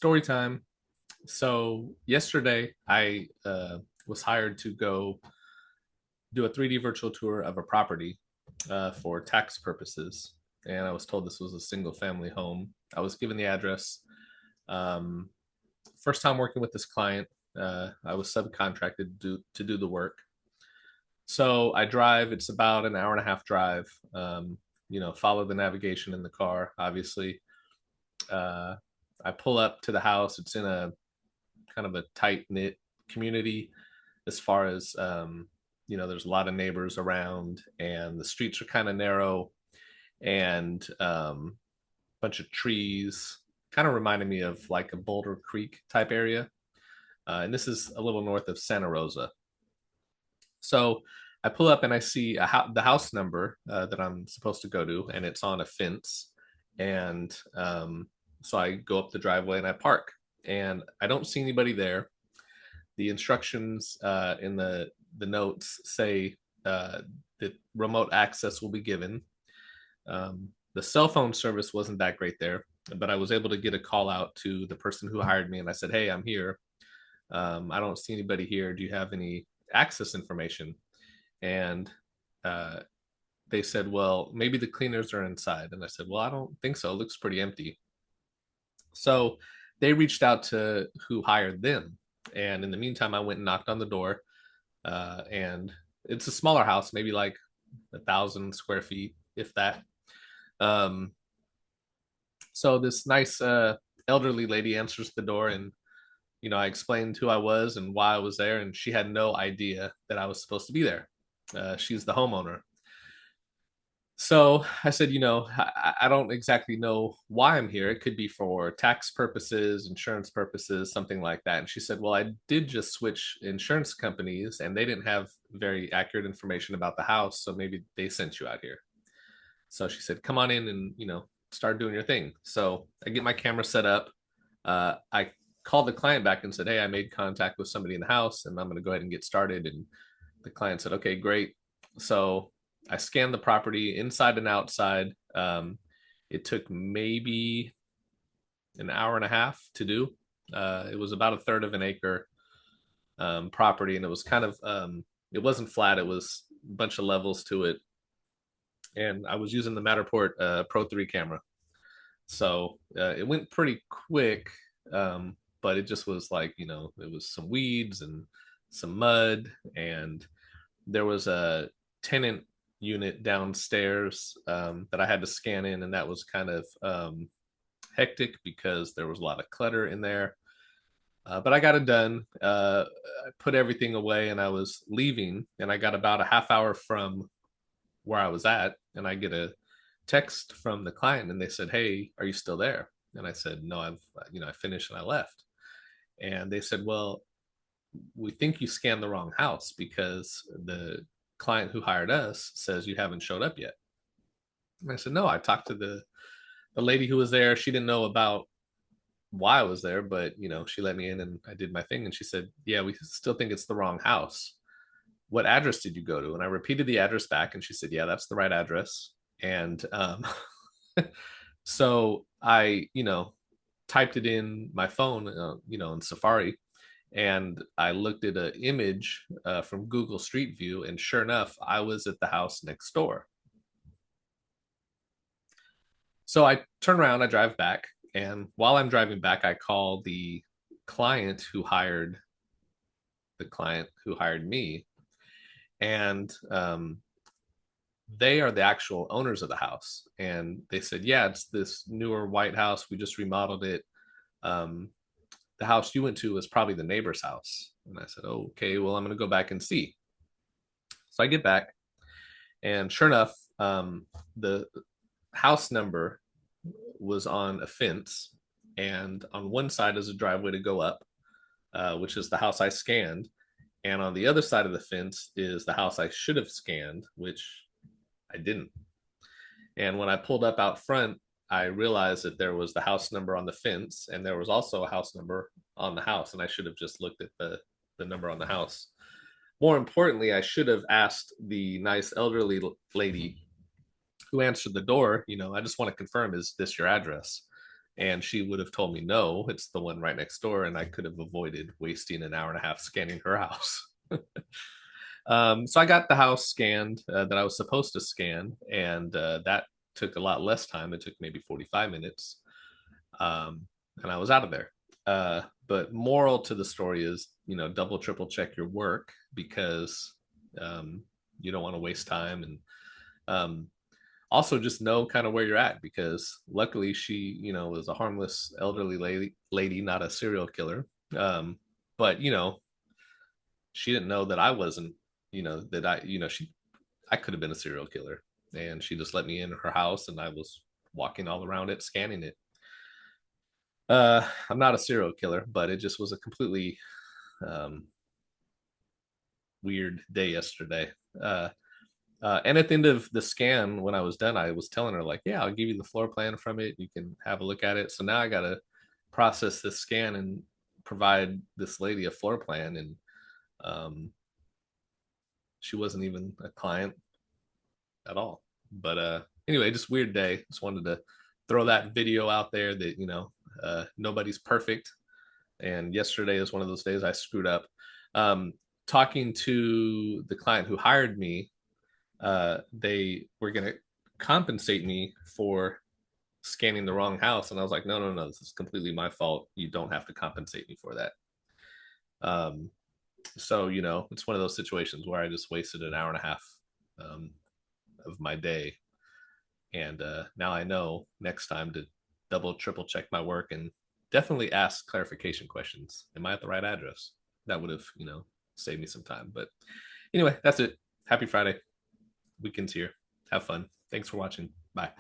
Story time. So yesterday, I was hired to go do a 3D virtual tour of a property for tax purposes, and I was told this was a single family home. I was given the address. Um, First time working with this client. I was subcontracted to do the work. So I drive. It's about an hour and a half drive. Follow the navigation in the car, obviously. Uh, I pull up to the house. It's in a kind of a tight knit community as far as there's a lot of neighbors around, and the streets are kind of narrow, and bunch of trees. Kind of reminded me of like a Boulder Creek type area, and this is a little north of Santa Rosa. So I pull up and I see the house number that I'm supposed to go to, and it's on a fence. And so I go up the driveway and I park, and I don't see anybody there. The instructions in the notes say that remote access will be given. The cell phone service wasn't that great there, but I was able to get a call out to the person who hired me, and I said, "Hey, I'm here. I don't see anybody here. Do you have any access information?" And uh, they said, "Well, maybe the cleaners are inside." And I said, "Well, I don't think so. It looks pretty empty." So they reached out to who hired them. And in the meantime, I went and knocked on the door. And it's a smaller house, maybe like 1,000 square feet, if that. Um, so this nice elderly lady answers the door, and I explained who I was and why I was there, and she had no idea that I was supposed to be there. She's the homeowner. So I said, I don't exactly know why I'm here. It could be for tax purposes, insurance purposes, something like that. And she said, well, I did just switch insurance companies and they didn't have very accurate information about the house. So maybe they sent you out here. So she said, come on in and, start doing your thing. So I get my camera set up. I called the client back and said, hey, I made contact with somebody in the house and I'm going to go ahead and get started. And the client said, okay, great. So I scanned the property inside and outside. It took maybe an hour and a half to do. It was about a third of an acre property, and it was kind of it wasn't flat. It was a bunch of levels to it, and I was using the Matterport Pro 3 camera, so it went pretty quick. But it just was like it was some weeds and some mud, and there was a tenant unit downstairs that I had to scan in, and that was kind of hectic because there was a lot of clutter in there. But I got it done. I put everything away, and I was leaving, and I got about a half hour from where I was at, and I get a text from the client, and they said, "Hey, are you still there?" And I said, "No, I finished and I left." And they said, "Well, we think you scanned the wrong house because the client who hired us says you haven't showed up yet." And I said, no, I talked to the lady who was there. She didn't know about why I was there, but she let me in and I did my thing. And she said, yeah, we still think it's the wrong house. What address did you go to? And I repeated the address back, and she said, yeah, that's the right address. And so I, typed it in my phone, in Safari, and I looked at an image from Google Street View, and sure enough, I was at the house next door. So I turn around, I drive back, and while I'm driving back, I call the client who hired me, and they are the actual owners of the house. And they said, yeah, it's this newer white house. We just remodeled it. Um, the house you went to was probably the neighbor's house. And I said, oh, okay, well, I'm going to go back and see. So I get back, and sure enough, the house number was on a fence, and on one side is a driveway to go up, which is the house I scanned, and on the other side of the fence is the house I should have scanned, which I didn't. And when I pulled up out front, I realized that there was the house number on the fence, and there was also a house number on the house, and I should have just looked at the number on the house. More importantly, I should have asked the nice elderly lady who answered the door, I just want to confirm, is this your address? and she would have told me no, it's the one right next door, and I could have avoided wasting an hour and a half scanning her house. So I got the house scanned that I was supposed to scan, and that took a lot less time. It took maybe 45 minutes, and I was out of there. But moral to the story is, double, triple check your work, because you don't want to waste time. And also just know kind of where you're at, because luckily she, was a harmless elderly lady, not a serial killer. But, she didn't know that I wasn't, that I could have been a serial killer. And she just let me in her house, and I was walking all around it, scanning it. I'm not a serial killer, but it just was a completely um, weird day yesterday. And at the end of the scan, when I was done, I was telling her, like, yeah, I'll give you the floor plan from it. You can have a look at it. So now I got to process this scan and provide this lady a floor plan. And um, she wasn't even a client at all. But anyway, just weird day. Just wanted to throw that video out there that, nobody's perfect. And yesterday is one of those days I screwed up. Talking to the client who hired me, they were going to compensate me for scanning the wrong house. And I was like, no, no, no, this is completely my fault. You don't have to compensate me for that. So, it's one of those situations where I just wasted an hour and a half um, of my day. And now I know next time to double, triple check my work, and definitely ask clarification questions. Am I at the right address? That would have, saved me some time. But anyway, that's it. Happy Friday. Weekend's here. Have fun. Thanks for watching. Bye.